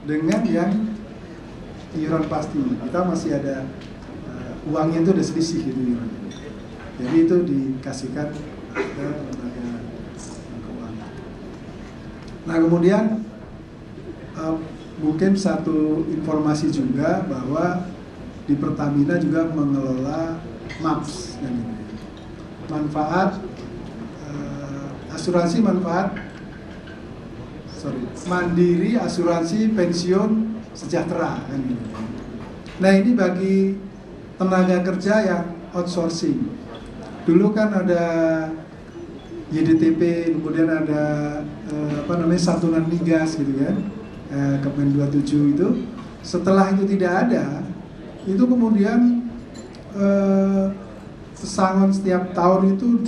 dengan yang iuran pasti. Kita masih ada uangnya itu ada selisih gitu iurannya. Jadi itu dikasihkan ke lembaga keuangan. Nah kemudian mungkin satu informasi juga bahwa di Pertamina juga mengelola MAPS dan manfaat asuransi mandiri asuransi pensiun sejahtera kan gitu. Nah ini bagi tenaga kerja yang outsourcing. Dulu kan ada YDTP, kemudian ada santunan migas gitu kan, Kemen 27 itu. Setelah itu tidak ada, itu kemudian pesangon setiap tahun itu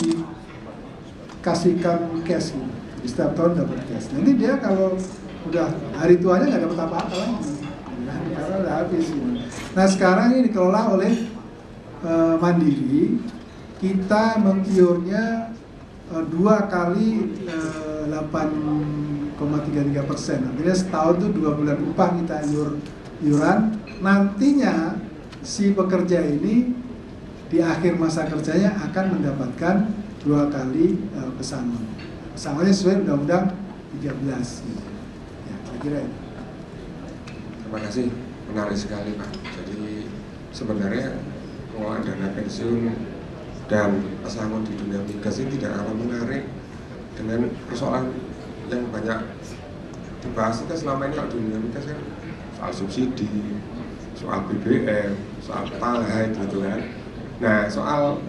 dikasihkan cash gitu. Setiap tahun dapat cash. Nanti dia kalau udah hari tuanya nggak dapat apa-apa lagi, karena udah habis gitu. Nah sekarang ini dikelola oleh Mandiri. Kita mengkiurnya 2 kali 8,33%. Artinya setahun itu 2 bulan upah kita iuran. Nantinya si pekerja ini di akhir masa kerjanya akan mendapatkan 2 kali pesangon. Pesangonnya sesuai Undang-Undang 13. Gitu. Ya, saya kira itu. Terima kasih, menarik sekali Pak. Jadi sebenarnya pengelolaan dana pensiun dan pesangon di dunia migas ini tidak kalah menarik dengan persoalan yang banyak dibahas kita selama ini. Kalau di dunia migas kan soal subsidi, soal BBM, soal Pertalite gitu kan. Nah soal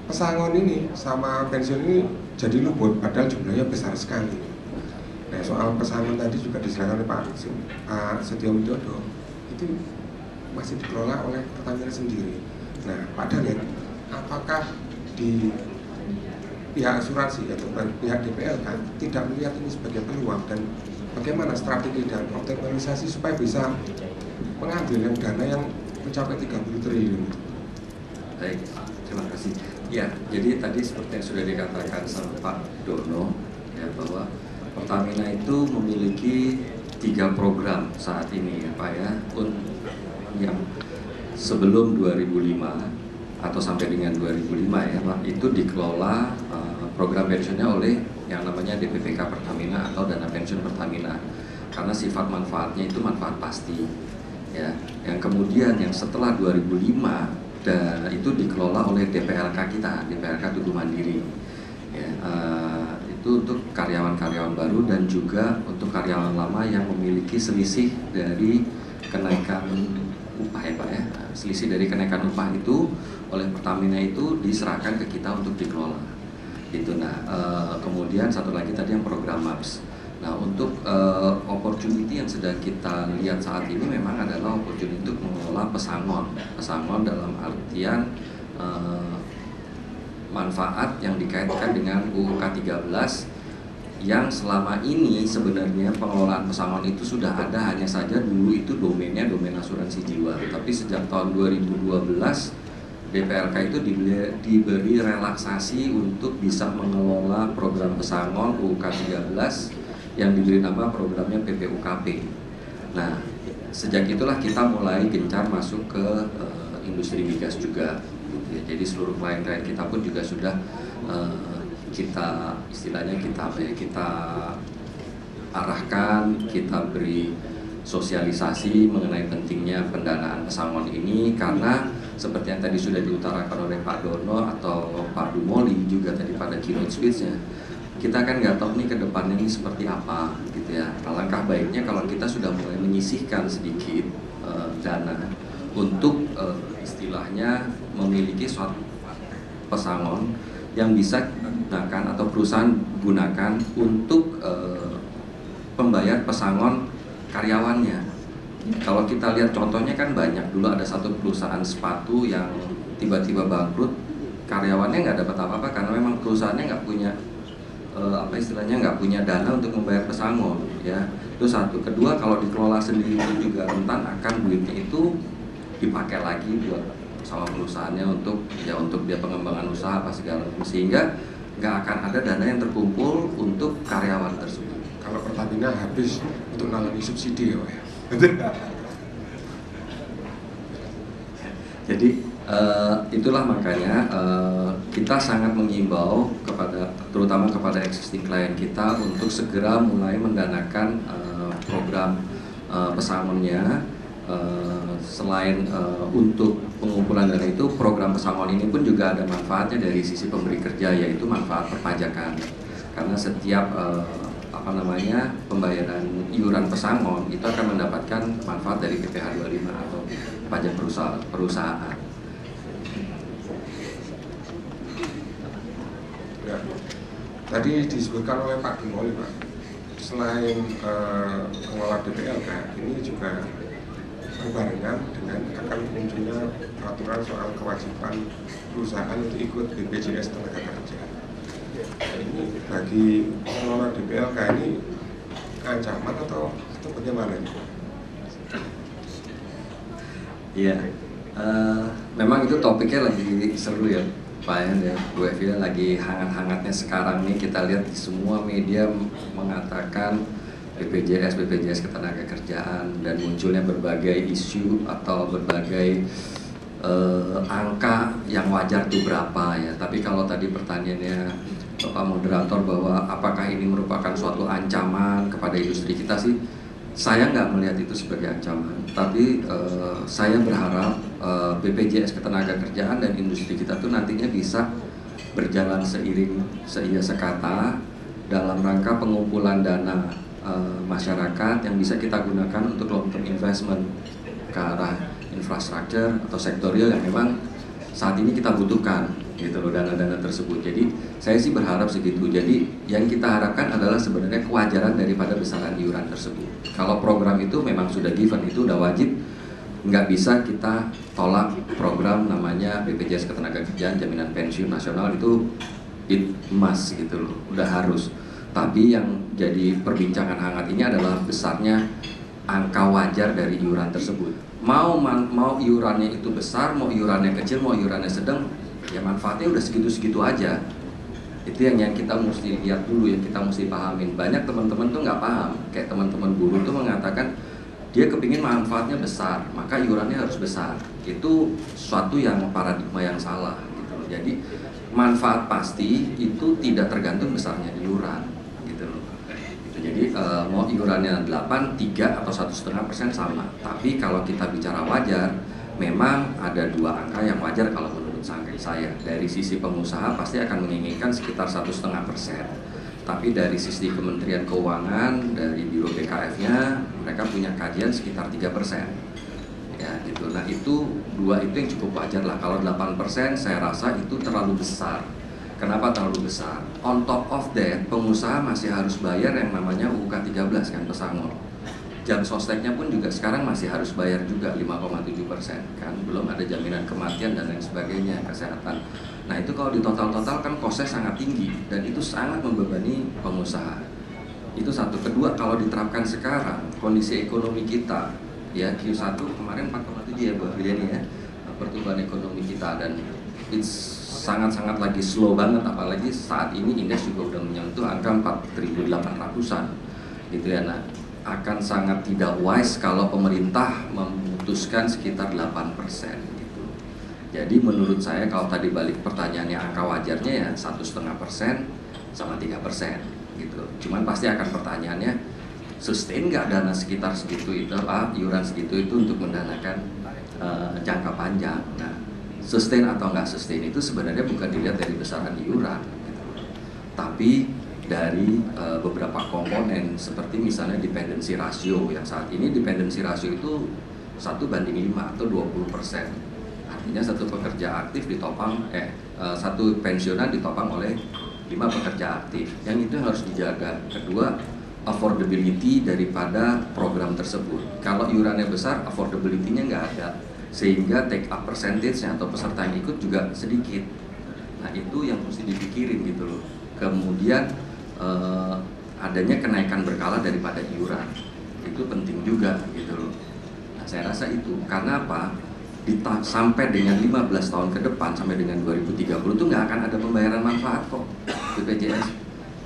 pesangon ini sama pensiun ini jadi luput padahal jumlahnya besar sekali. Nah soal pesangon tadi juga diserahkan oleh Pak Setio Widodo, itu masih dikelola oleh Pertamina sendiri. Nah Pak Danet, apakah di pihak asuransi atau pihak DPLK tidak melihat ini sebagai peluang, dan bagaimana strategi dan optimalisasi supaya bisa mengambil yang dana yang mencapai 30 triliun? Baik, terima kasih. Ya, jadi tadi seperti yang sudah dikatakan sama Pak Dono, ya, bahwa Pertamina itu memiliki 3 program saat ini ya Pak ya, yang sebelum 2005 atau sampai dengan 2005 ya Pak, itu dikelola program pensiunnya oleh yang namanya DPPK Pertamina atau dana pensiun Pertamina, karena sifat manfaatnya itu manfaat pasti ya. Yang kemudian yang setelah 2005 dan itu dikelola oleh DPLK kita, DPLK Tugu Mandiri ya, itu untuk karyawan-karyawan baru dan juga untuk karyawan lama yang memiliki selisih dari kenaikan upah ya Pak ya. Selisih dari kenaikan upah itu oleh Pertamina itu diserahkan ke kita untuk dikelola gitu. Nah kemudian satu lagi tadi yang program MAPS. Nah untuk opportunity yang sedang kita lihat saat ini memang adalah opportunity untuk mengelola pesangon dalam artian manfaat yang dikaitkan dengan UUK 13 yang selama ini sebenarnya pengelolaan pesangon itu sudah ada, hanya saja dulu itu domain asuransi jiwa. Tapi sejak tahun 2012 DPLK itu diberi relaksasi untuk bisa mengelola program pesangon UUK 13 yang diberi nama programnya PPUKP. Nah, sejak itulah kita mulai gencar masuk ke industri migas juga. Jadi seluruh klien-klien kita pun juga sudah kita istilahnya kita arahkan, kita beri sosialisasi mengenai pentingnya pendanaan pesangon ini, karena seperti yang tadi sudah diutarakan oleh Pak Dono atau Pak Dumoli juga tadi pada keynote speech-nya, kita kan nggak tahu nih ke depannya ini seperti apa gitu ya. Alangkah baiknya kalau kita sudah mulai menyisihkan sedikit dana untuk istilahnya memiliki suatu pesangon yang bisa gunakan atau perusahaan gunakan untuk pembayar pesangon karyawannya. Kalau kita lihat contohnya kan banyak. Dulu ada satu perusahaan sepatu yang tiba-tiba bangkrut, karyawannya nggak dapat apa-apa karena memang perusahaannya nggak punya nggak punya dana untuk membayar pesangon ya. Itu satu. Kedua, kalau dikelola sendiri itu juga rentan akan duitnya itu dipakai lagi buat sama perusahaannya untuk dia pengembangan usaha apa segala macam, sehingga nggak akan ada dana yang terkumpul untuk karyawan tersebut. Kalau Pertamina habis untuk nalami subsidi ya. Jadi itulah makanya kita sangat mengimbau kepada, terutama kepada existing klien kita untuk segera mulai mendanakan program pesangonnya. Selain untuk pengumpulan dana itu, program pesangon ini pun juga ada manfaatnya dari sisi pemberi kerja, yaitu manfaat perpajakan. Karena setiap pembayaran iuran pesangon itu akan mendapatkan manfaat dari PPh 25 atau pajak perusahaan. Ya. Tadi disebutkan oleh Pak Gimoli, Pak, selain pengelola DPLK ini juga berbarengan dengan akan munculnya peraturan soal kewajiban perusahaan untuk ikut BPJS Tenagakerja. Ini bagi pengelola DPLK ini ancaman atau bagaimana ini? Iya, memang itu topiknya lagi seru ya Pak ya, Bu Evi, lagi hangat-hangatnya sekarang nih. Kita lihat di semua media mengatakan BPJS Ketenagakerjaan, dan munculnya berbagai isu atau berbagai angka yang wajar itu berapa ya. Tapi kalau tadi pertanyaannya Bapak Moderator bahwa apakah ini merupakan suatu ancaman kepada industri kita, sih saya nggak melihat itu sebagai ancaman. Tapi saya berharap BPJS Ketenagakerjaan dan industri kita tuh nantinya bisa berjalan seiring seia sekata dalam rangka pengumpulan dana masyarakat yang bisa kita gunakan untuk long term investment ke arah infrastruktur atau sektorial yang memang saat ini kita butuhkan gitu loh, dana-dana tersebut. Jadi saya sih berharap segitu. Jadi yang kita harapkan adalah sebenarnya kewajaran daripada besaran iuran tersebut. Kalau program itu memang sudah given, itu udah wajib, nggak bisa kita tolak program namanya BPJS Ketenagakerjaan Jaminan Pensiun Nasional, itu it must gitu loh, udah harus. Tapi yang jadi perbincangan hangat ini adalah besarnya angka wajar dari iuran tersebut. Mau iurannya itu besar, mau iurannya kecil, mau iurannya sedang, ya manfaatnya udah segitu-segitu aja. Itu yang kita mesti lihat dulu, yang kita mesti pahamin. Banyak teman-teman tuh nggak paham, kayak teman-teman buruh tuh mengatakan dia kepingin manfaatnya besar, maka iurannya harus besar. Itu suatu yang paradigma yang salah gitu loh. Jadi manfaat pasti itu tidak tergantung besarnya iuran gitu loh. Jadi mau iurannya 8, 3 atau 1,5% sama. Tapi kalau kita bicara wajar, memang ada dua angka yang wajar kalau menurut saya. Dari sisi pengusaha pasti akan menginginkan sekitar 1,5%. Tapi dari sisi Kementerian Keuangan, dari Biro BKF-nya, mereka punya kajian sekitar 3%. Ya gitu. Nah itu dua itu yang cukup wajar lah. Kalau 8% saya rasa itu terlalu besar. Kenapa terlalu besar? On top of that, pengusaha masih harus bayar yang namanya UUK 13 kan, pesangon. Jam sosteknya pun juga sekarang masih harus bayar juga 5,7% kan. Belum ada jaminan kematian dan lain sebagainya, kesehatan. Nah itu kalau di total-total kan kosnya sangat tinggi dan itu sangat membebani pengusaha. Itu satu. Kedua, kalau diterapkan sekarang, kondisi ekonomi kita ya Q1 kemarin 4,7 ya Bu Filiani ya, pertumbuhan ekonomi kita, dan it's sangat-sangat lagi slow banget, apalagi saat ini indeks juga udah menyentuh angka 4.800-an gitu ya. Nah akan sangat tidak wise kalau pemerintah memutuskan sekitar 8% gitu. Jadi menurut saya kalau tadi balik pertanyaannya angka wajarnya ya 1,5% sama 3% gitu. Cuman pasti akan pertanyaannya, sustain nggak dana sekitar segitu itu, iuran segitu itu untuk mendanakan jangka panjang. Nah sustain atau nggak sustain itu sebenarnya bukan dilihat dari besaran iuran gitu. Tapi dari beberapa komponen seperti misalnya dependency ratio, yang saat ini dependency ratio itu 1:5 atau 20%. Artinya satu pekerja aktif ditopang satu pensiunan ditopang oleh 5 pekerja aktif. Yang itu harus dijaga. Kedua, affordability daripada program tersebut. Kalau iurannya besar, affordability-nya nggak ada, sehingga take up percentage-nya atau peserta yang ikut juga sedikit. Nah itu yang mesti dipikirin gitu loh. Kemudian adanya kenaikan berkala daripada iuran, itu penting juga gitu loh. Nah saya rasa itu, karena apa? Sampai dengan 15 tahun ke depan, sampai dengan 2030 itu nggak akan ada pembayaran manfaat kok BPJS.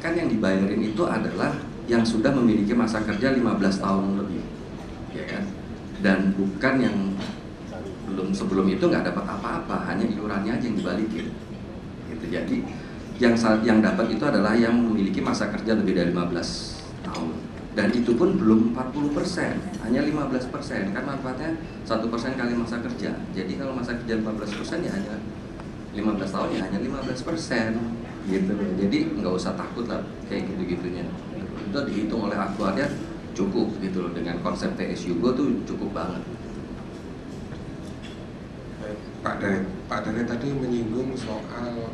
Kan yang dibayarin itu adalah yang sudah memiliki masa kerja 15 tahun lebih. ya kan? Dan bukan yang sebelum itu nggak dapat apa-apa, hanya iurannya aja yang dibalikin. Gitu. Jadi yang dapat itu adalah yang memiliki masa kerja lebih dari 15 tahun. Dan itu pun belum 40%, hanya 15%. Kan manfaatnya 1% kali masa kerja. Jadi kalau masa kerja 15% ya hanya 15 tahun ya hanya 15%. Gitu. Jadi nggak usah takut lah kayak gitu-gitunya. Itu dihitung oleh aktuarnya cukup gitu loh, dengan konsep TSU Go tuh cukup banget. Pak Dane tadi menyinggung soal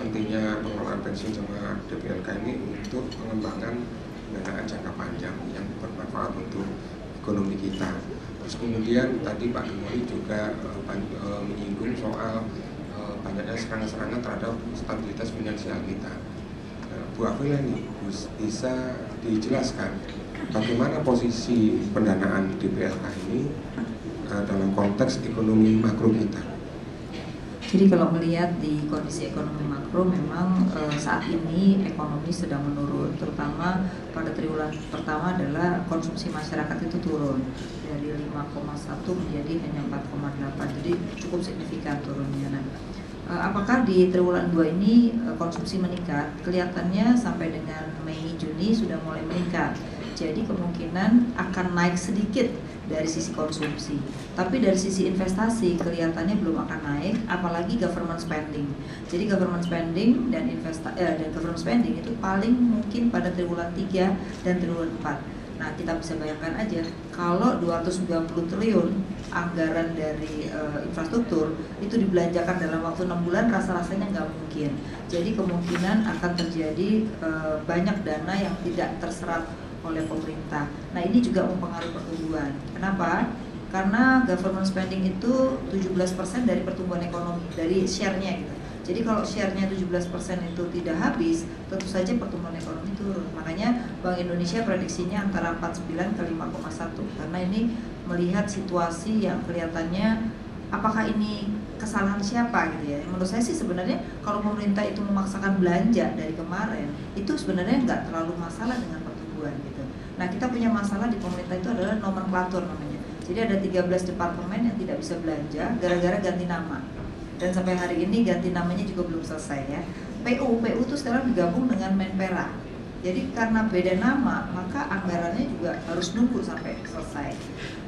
pentingnya pengelolaan pensiun sama DPLK ini untuk pengembangan pendanaan jangka panjang yang bermanfaat untuk ekonomi kita. Terus kemudian tadi Pak Gemori juga menyinggung soal banyaknya serangan-serangan terhadap stabilitas finansial kita. Bu Afila nih, bisa dijelaskan bagaimana posisi pendanaan DPLK ini dalam konteks ekonomi makro kita? Jadi kalau melihat di kondisi ekonomi makro, memang saat ini ekonomi sedang menurun, terutama pada triwulan pertama adalah konsumsi masyarakat itu turun dari 5,1 menjadi hanya 4,8, jadi cukup signifikan turunnya. Nah, apakah di triwulan 2 ini konsumsi meningkat? Kelihatannya sampai dengan Mei Juni sudah mulai meningkat. Jadi kemungkinan akan naik sedikit dari sisi konsumsi. Tapi dari sisi investasi kelihatannya belum akan naik, apalagi government spending. Jadi government spending dan government spending itu paling mungkin pada triwulan 3 dan triwulan 4. Nah, kita bisa bayangkan aja kalau 290 triliun anggaran dari infrastruktur itu dibelanjakan dalam waktu 6 bulan, rasa-rasanya nggak mungkin. Jadi kemungkinan akan terjadi banyak dana yang tidak terserap oleh pemerintah. Nah, ini juga mempengaruhi pertumbuhan. Kenapa? Karena government spending itu 17% dari pertumbuhan ekonomi, dari share-nya gitu. Jadi kalau share-nya 17% itu tidak habis, tentu saja pertumbuhan ekonomi turun. Makanya Bank Indonesia prediksinya antara 49 ke 5,1, karena ini melihat situasi yang kelihatannya apakah ini kesalahan siapa gitu ya. Menurut saya sih sebenarnya kalau pemerintah itu memaksakan belanja dari kemarin, itu sebenarnya nggak terlalu masalah dengan pertumbuhan gitu. Nah, kita punya masalah di pemerintah itu adalah nomenklatur namanya. Jadi ada 13 departemen yang tidak bisa belanja gara-gara ganti nama. Dan sampai hari ini ganti namanya juga belum selesai ya. PU itu sekarang digabung dengan Menpera. Jadi karena beda nama, maka anggarannya juga harus nunggu sampai selesai.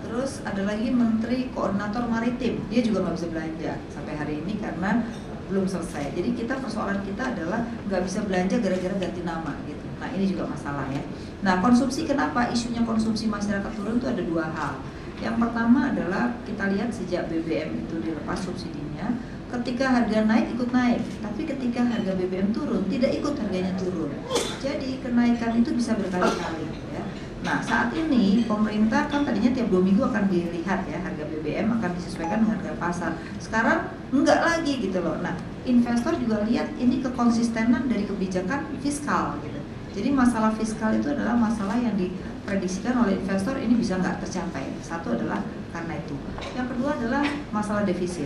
Terus ada lagi Menteri Koordinator Maritim, dia juga nggak bisa belanja sampai hari ini karena belum selesai. Jadi persoalan kita adalah nggak bisa belanja gara-gara ganti nama gitu. Nah, ini juga masalah ya. Nah, konsumsi, kenapa isunya konsumsi masyarakat turun itu ada dua hal. Yang pertama adalah kita lihat sejak BBM itu dilepas subsidinya, ketika harga naik ikut naik, tapi ketika harga BBM turun tidak ikut harganya turun. Jadi kenaikan itu bisa berkali-kali ya. Nah, saat ini pemerintah kan tadinya tiap 2 minggu akan dilihat ya harga BBM akan disesuaikan dengan harga pasar. Sekarang enggak lagi gitu loh. Nah, investor juga lihat ini kekonsistenan dari kebijakan fiskal gitu. Jadi masalah fiskal itu adalah masalah yang diprediksikan oleh investor ini bisa nggak tercapai. Satu adalah karena itu. Yang kedua adalah masalah defisit.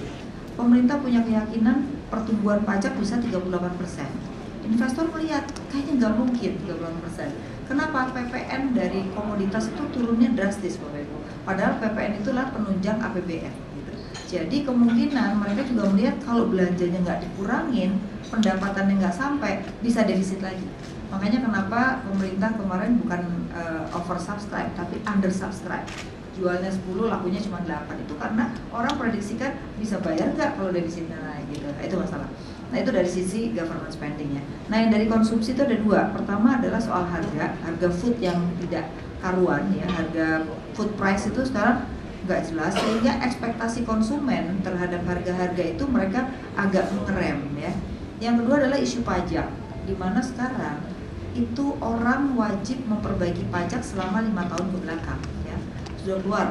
Pemerintah punya keyakinan pertumbuhan pajak bisa 38%. Investor melihat kayaknya nggak mungkin 38%. Kenapa? PPN dari komoditas itu turunnya drastis Bapak Ibu. Padahal PPN itulah penunjang APBN. Gitu. Jadi kemungkinan mereka juga melihat kalau belanjanya nggak dikurangin, pendapatannya nggak sampai, bisa defisit lagi. Makanya kenapa pemerintah kemarin bukan oversubscribe tapi undersubscribe. Jualnya 10, lakunya cuma 8. Itu karena orang prediksikan bisa bayar nggak kalau defisitnya naik gitu. Nah, itu masalah. Nah, itu dari sisi government spending-nya. Nah, yang dari konsumsi itu ada dua. Pertama adalah soal harga food yang tidak karuan ya. Harga food price itu sekarang nggak jelas, sehingga ekspektasi konsumen terhadap harga-harga itu mereka agak mengerem ya. Yang kedua adalah isu pajak, di mana sekarang itu orang wajib memperbaiki pajak selama 5 tahun ke belakang ya. Sudah keluar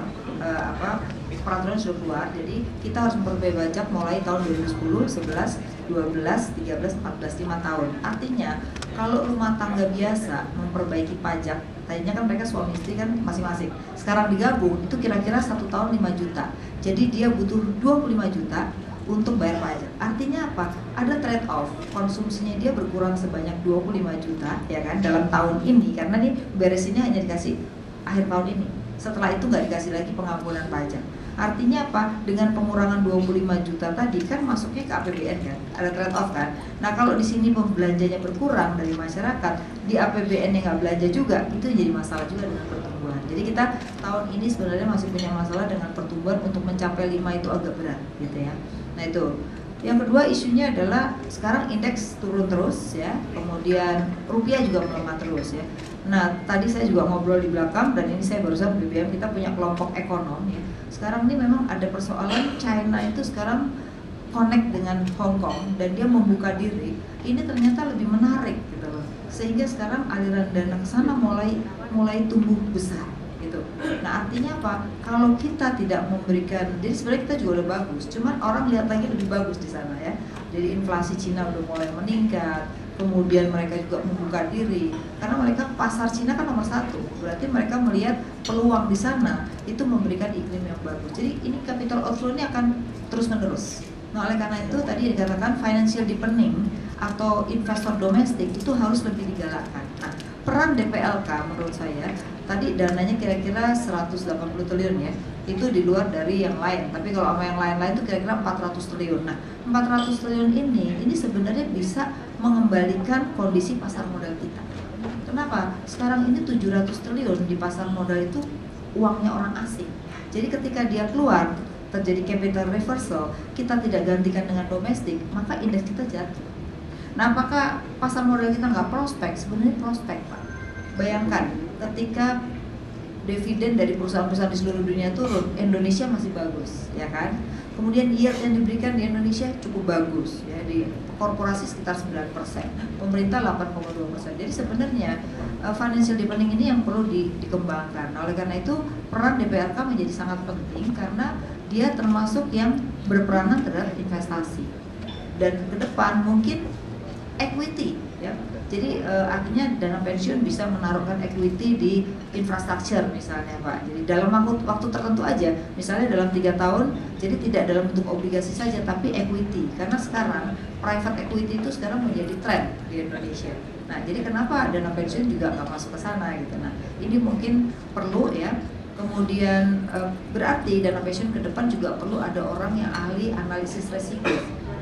peraturan sudah keluar, jadi kita harus memperbaiki pajak mulai tahun 2010, 11, 12, 13, 14, 5 tahun. Artinya kalau rumah tangga biasa memperbaiki pajak, tadinya kan mereka suami istri kan masing-masing, sekarang digabung itu kira-kira 1 tahun 5 juta. Jadi dia butuh 25 juta untuk bayar pajak. Artinya apa? Ada trade off. Konsumsinya dia berkurang sebanyak 25 juta ya kan dalam tahun ini, karena nih beresinnya hanya dikasih akhir tahun ini. Setelah itu nggak dikasih lagi pengampunan pajak. Artinya apa? Dengan pengurangan 25 juta tadi kan masuknya ke APBN kan, ada trade off kan. Nah kalau di sini belanjanya berkurang dari masyarakat, di APBN yang nggak belanja juga, itu jadi masalah juga dengan pertumbuhan. Jadi kita tahun ini sebenarnya masih punya masalah dengan pertumbuhan, untuk mencapai 5 itu agak berat gitu ya. Nah itu. Yang kedua isunya adalah sekarang indeks turun terus ya, kemudian rupiah juga melemah terus ya. Nah tadi saya juga ngobrol di belakang, dan ini saya barusan BBM, kita punya kelompok ekonom ya. Sekarang ini memang ada persoalan China itu sekarang connect dengan Hong Kong dan dia membuka diri, ini ternyata lebih menarik gitu loh. Sehingga sekarang aliran dana ke sana mulai tumbuh besar gitu. Nah artinya apa? Kalau kita tidak memberikan, jadi sebenarnya kita juga udah bagus, cuman orang lihat lagi lebih bagus di sana ya. Jadi inflasi Cina udah mulai meningkat, kemudian mereka juga membuka diri, karena mereka pasar Cina kan nomor 1, berarti mereka melihat peluang di sana itu memberikan iklim yang bagus. Jadi ini capital outflow ini akan terus menerus. Nah oleh karena itu tadi dikatakan financial deepening atau investor domestik itu harus lebih digalakkan. Nah peran DPLK menurut saya tadi dananya kira-kira 180 triliun ya, itu di luar dari yang lain. Tapi kalau sama yang lain-lain itu kira-kira 400 triliun. Nah 400 triliun ini sebenarnya bisa mengembalikan kondisi pasar modal kita. Kenapa? Sekarang ini 700 triliun di pasar modal itu uangnya orang asing. Jadi ketika dia keluar, terjadi capital reversal, kita tidak gantikan dengan domestik, maka indeks kita jatuh. Nah apakah pasar modal kita nggak prospek? Sebenarnya prospek Pak. Bayangkan ketika dividen dari perusahaan-perusahaan di seluruh dunia turun, Indonesia masih bagus, ya kan? Kemudian yield yang diberikan di Indonesia cukup bagus, ya, di korporasi sekitar 9%, pemerintah 8,2%. Jadi sebenarnya financial deepening ini yang perlu dikembangkan. Nah, oleh karena itu peran DPRK menjadi sangat penting karena dia termasuk yang berperanan terhadap investasi. Dan ke depan mungkin equity, ya. Jadi artinya dana pensiun bisa menaruhkan equity di infrastruktur misalnya Pak. Jadi dalam waktu tertentu aja, misalnya dalam 3 tahun, jadi tidak dalam bentuk obligasi saja tapi equity. Karena sekarang private equity itu sekarang menjadi tren di Indonesia. Nah jadi kenapa dana pensiun juga nggak masuk ke sana gitu. Nah ini mungkin perlu ya. Kemudian berarti dana pensiun ke depan juga perlu ada orang yang ahli analisis resiko.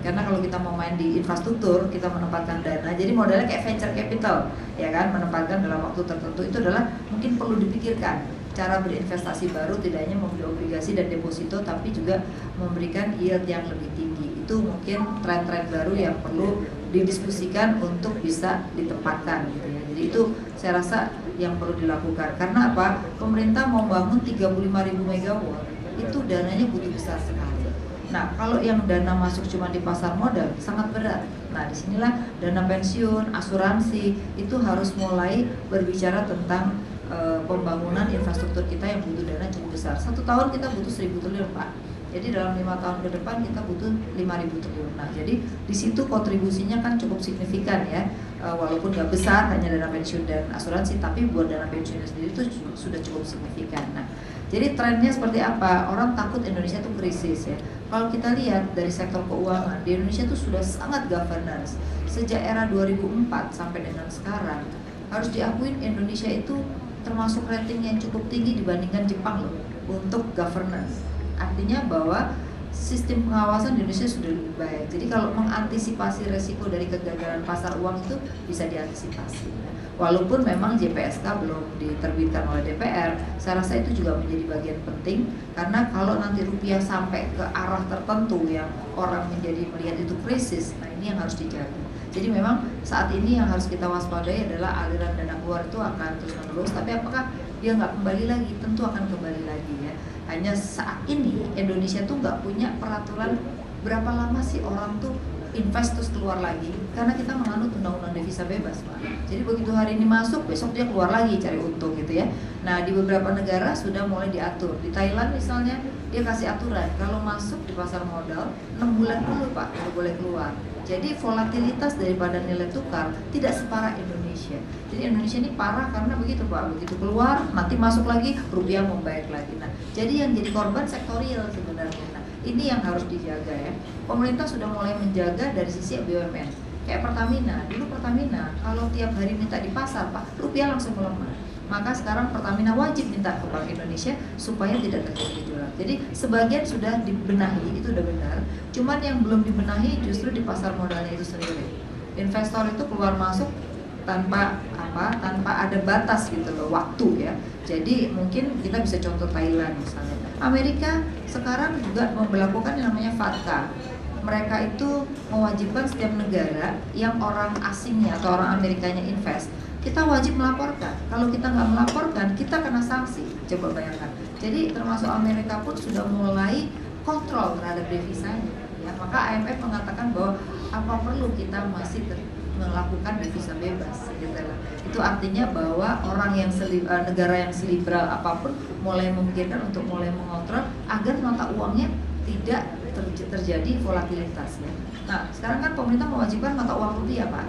Karena kalau kita mau main di infrastruktur, kita menempatkan dana, jadi modelnya kayak venture capital, ya kan, menempatkan dalam waktu tertentu itu adalah mungkin perlu dipikirkan cara berinvestasi baru, tidak hanya membeli obligasi dan deposito, tapi juga memberikan yield yang lebih tinggi. Itu mungkin tren-tren baru yang perlu didiskusikan untuk bisa ditempatkan, gitu ya. Jadi itu saya rasa yang perlu dilakukan. Karena apa? Pemerintah mau bangun 35.000 megawatt, itu dananya butuh besar sekali. Nah, kalau yang dana masuk cuma di pasar modal sangat berat. Nah, disinilah dana pensiun, asuransi itu harus mulai berbicara tentang pembangunan infrastruktur kita yang butuh dana cukup besar. 1 tahun kita butuh 1.000 triliun Pak. Jadi dalam 5 tahun ke depan kita butuh 5.000 triliun. Nah, jadi di situ kontribusinya kan cukup signifikan ya. Walaupun nggak besar, hanya dana pensiun dan asuransi, tapi buat dana pensiunnya sendiri itu sudah cukup signifikan. Nah, jadi trennya seperti apa? Orang takut Indonesia itu krisis ya. Kalau kita lihat dari sektor keuangan, di Indonesia itu sudah sangat governance. Sejak era 2004 sampai dengan sekarang, harus diakuin Indonesia itu termasuk rating yang cukup tinggi dibandingkan Jepang loh untuk governance. Artinya bahwa sistem pengawasan di Indonesia sudah lebih baik. Jadi kalau mengantisipasi resiko dari kegagalan pasar uang itu bisa diantisipasi. Walaupun memang JPSK belum diterbitkan oleh DPR, saya rasa itu juga menjadi bagian penting. Karena kalau nanti rupiah sampai ke arah tertentu yang orang menjadi melihat itu krisis, nah ini yang harus dijaga. Jadi memang saat ini yang harus kita waspadai adalah aliran dana keluar itu akan terus menerus. Tapi apakah dia nggak kembali lagi? Tentu akan kembali lagi ya. Hanya saat ini Indonesia tuh nggak punya peraturan berapa lama sih orang tuh invest terus keluar lagi, karena kita menganut undang-undang devisa bebas Pak. Jadi begitu hari ini masuk, besok dia keluar lagi cari untung gitu ya. Nah di beberapa negara sudah mulai diatur. Di Thailand misalnya dia kasih aturan kalau masuk di pasar modal 6 bulan dulu Pak baru boleh keluar. Jadi volatilitas daripada nilai tukar tidak separah Indonesia. Jadi Indonesia ini parah karena begitu Pak, begitu keluar nanti masuk lagi rupiah membaik lagi. Nah jadi yang jadi korban sektorial sebenarnya. Nah, ini yang harus dijaga ya. Pemerintah sudah mulai menjaga dari sisi BUMN. Kayak Pertamina, dulu Pertamina kalau tiap hari minta di pasar Pak, rupiah langsung melemah. maka sekarang Pertamina wajib minta ke Bank Indonesia supaya tidak terjadi gejolak. Jadi sebagian sudah dibenahi, itu udah benar. Cuman yang belum dibenahi justru di pasar modalnya itu sendiri. Investor itu keluar masuk tanpa ada batas gitu loh, waktu ya. Jadi mungkin kita bisa contoh Thailand misalnya. Amerika sekarang juga memberlakukan yang namanya FATCA. Mereka itu mewajibkan setiap negara yang orang asingnya atau orang Amerikanya invest, kita wajib melaporkan. Kalau kita nggak melaporkan, kita kena sanksi. Coba bayangkan. Jadi termasuk Amerika pun sudah mulai kontrol terhadap devisanya. Ya, maka IMF mengatakan bahwa apa perlu kita masih melakukan devisa bebas gitu lah. Itu artinya bahwa orang yang negara yang liberal apapun mulai memikirkan untuk mulai mengontrol agar mata uangnya tidak terjadi volatilitas ya. Nah, sekarang kan pemerintah mewajibkan mata uang rupiah, Pak.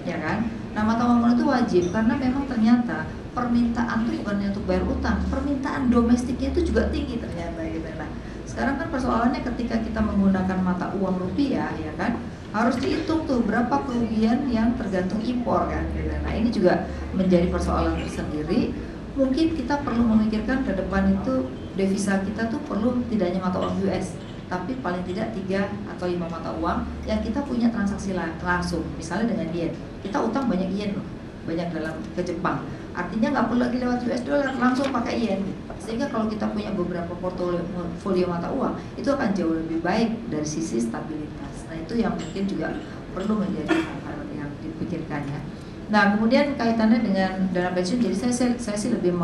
Ya kan? Nah, mata uang itu wajib karena memang ternyata permintaan itu bukan untuk bayar utang, permintaan domestiknya itu juga tinggi ternyata gitu. Nah, sekarang kan persoalannya ketika kita menggunakan mata uang rupiah ya kan, harus dihitung tuh berapa kerugian yang tergantung impor kan gitu. Nah, ini juga menjadi persoalan tersendiri. Mungkin kita perlu memikirkan ke depan itu devisa kita tuh perlu tidak hanya mata uang US, tapi paling tidak 3 atau 5 mata uang yang kita punya transaksi langsung. Misalnya dengan yen, kita utang banyak yen loh, banyak dalam ke Jepang. Artinya nggak perlu lagi lewat US dollar, langsung pakai yen. Sehingga kalau kita punya beberapa portfolio mata uang, itu akan jauh lebih baik dari sisi stabilitas. Nah, itu yang mungkin juga perlu menjadi hal-hal yang dipikirkan ya. Nah, kemudian kaitannya dengan dana pensiun, jadi saya sih lebih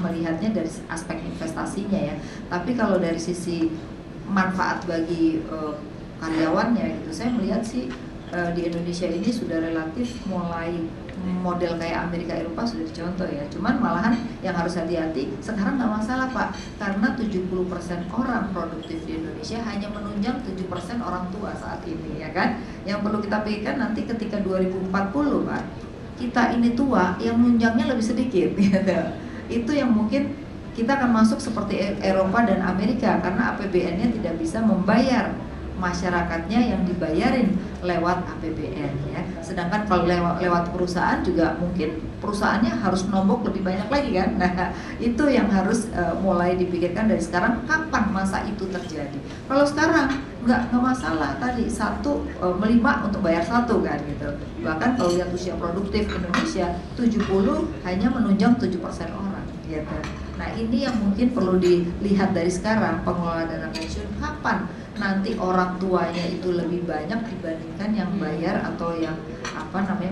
melihatnya dari aspek investasinya ya. Tapi kalau dari sisi manfaat bagi karyawannya gitu, saya melihat sih di Indonesia ini sudah relatif mulai model kayak Amerika Eropa sudah dicontoh ya. Cuman malahan yang harus hati-hati sekarang nggak masalah Pak, karena 70% orang produktif di Indonesia hanya menunjang 7% orang tua saat ini ya kan. Yang perlu kita pikirkan nanti ketika 2040 Pak, kita ini tua yang menunjangnya lebih sedikit gitu. Itu yang mungkin kita akan masuk seperti Eropa dan Amerika karena APBN-nya tidak bisa membayar masyarakatnya yang dibayarin lewat APBN ya. Sedangkan kalau lewat perusahaan juga mungkin perusahaannya harus nombok lebih banyak lagi kan. Nah, itu yang harus mulai dipikirkan dari sekarang, kapan masa itu terjadi. Kalau sekarang nggak masalah tadi, 1 melima untuk bayar 1 kan gitu. Bahkan kalau lihat usia produktif Indonesia 70 hanya menunjang 7% orang gitu. Nah, ini yang mungkin perlu dilihat dari sekarang, pengelola dana pensiun kapan nanti orang tuanya itu lebih banyak dibandingkan yang bayar atau yang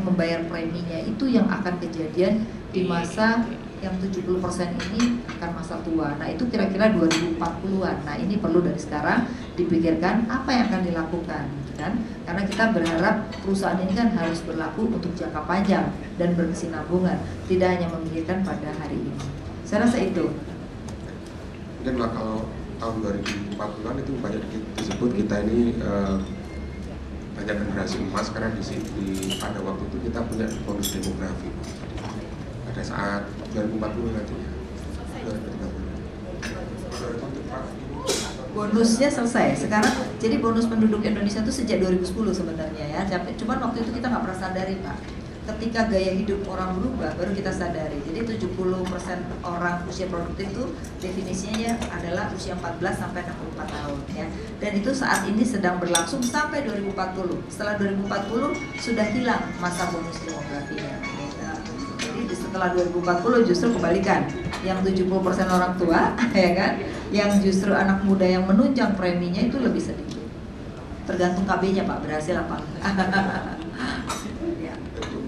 membayar preminya, itu yang akan kejadian di masa yang 70% ini akan masa tua. Nah, itu kira-kira 2040-an. Nah, ini perlu dari sekarang dipikirkan apa yang akan dilakukan kan? Karena kita berharap perusahaan ini kan harus berlaku untuk jangka panjang dan berkesinambungan, tidak hanya memikirkan pada hari ini. Saya rasa itu. Mungkin kalau tahun 2040-an itu banyak disebut kita ini banyak generasi emas karena pada waktu itu kita punya bonus demografi pada saat 2040 nantinya. Bonusnya selesai sekarang, jadi bonus penduduk Indonesia itu sejak 2010 sebenarnya ya. Cuman waktu itu kita nggak pernah sadari Pak. Ketika gaya hidup orang berubah, baru kita sadari. Jadi 70% orang usia produktif itu definisinya adalah usia 14 sampai 64 tahun ya. Dan itu saat ini sedang berlangsung sampai 2040. Setelah 2040 sudah hilang masa bonus demografinya. Jadi setelah 2040 justru kebalikan. Yang 70% orang tua ya kan, yang justru anak muda yang menunjang preminya itu lebih sedikit. Tergantung KB-nya Pak, berhasil apa enggak.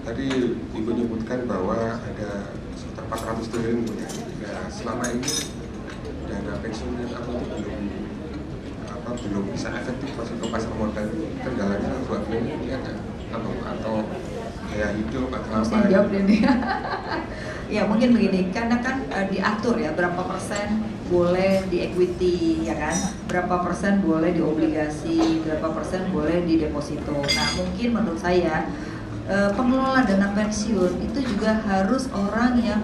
Tadi Ibu menyebutkan bahwa ada sekitar 400 triliun ya. Nah, selama ini dana pensiun itu belum bisa efektif masuk ke pasar modal. Kendalanya buat ini ada atau gaya hidup atau apa? Saya jawab ini. Ya mungkin begini, karena kan diatur ya berapa persen boleh di equity ya kan, berapa persen boleh di obligasi, berapa persen boleh di deposito. Nah, mungkin menurut saya pengelola dana pensiun itu juga harus orang yang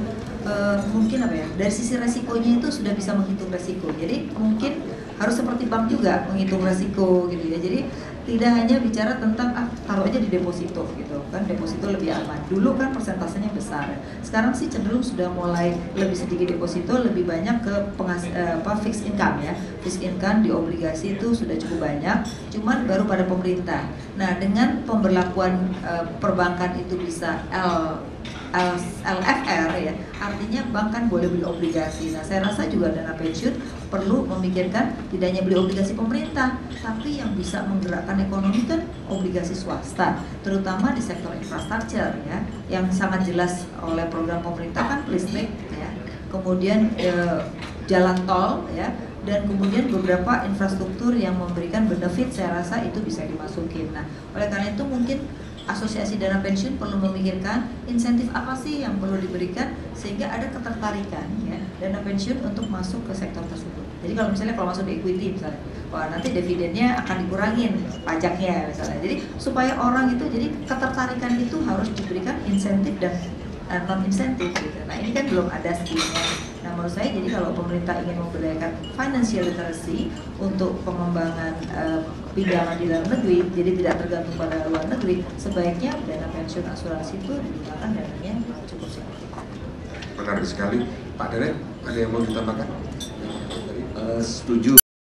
mungkin dari sisi resikonya itu sudah bisa menghitung resiko. Jadi mungkin harus seperti bank juga menghitung resiko gitu ya. Jadi tidak hanya bicara tentang taruh aja di deposito gitu kan, deposito lebih aman. Dulu kan persentasenya besar, sekarang sih cenderung sudah mulai lebih sedikit deposito, lebih banyak ke fixed income ya. Fixed income di obligasi itu sudah cukup banyak, cuman baru pada pemerintah. Nah, dengan pemberlakuan perbankan itu bisa LFR ya, artinya bank kan boleh beli obligasi. Nah, saya rasa juga dana pensiun perlu memikirkan tidak hanya beli obligasi pemerintah, tapi yang bisa menggerakkan ekonomi kan obligasi swasta, terutama di sektor infrastruktur ya, yang sangat jelas oleh program pemerintah kan listrik ya, kemudian jalan tol ya, dan kemudian beberapa infrastruktur yang memberikan benefit, saya rasa itu bisa dimasukin. Nah, oleh karena itu mungkin Asosiasi Dana Pensiun perlu memikirkan insentif apa sih yang perlu diberikan sehingga ada ketertarikan ya dana pensiun untuk masuk ke sektor tersebut. Jadi kalau misalnya masuk di equity misalnya, wah nanti dividennya akan dikurangin pajaknya misalnya. Jadi supaya orang itu, jadi ketertarikan itu harus diberikan insentif dan non insentif gitu. Nah, ini kan belum ada skillnya. Nah, menurut saya jadi kalau pemerintah ingin memberdayakan financial literacy untuk pengembangan pinjaman di dalam negeri, jadi tidak tergantung pada luar negeri, sebaiknya dana pensiun asuransi itu digunakan dananya cukup signifikan. Menarik sekali, Pak Derek, ada yang mau ditambahkan? Setuju.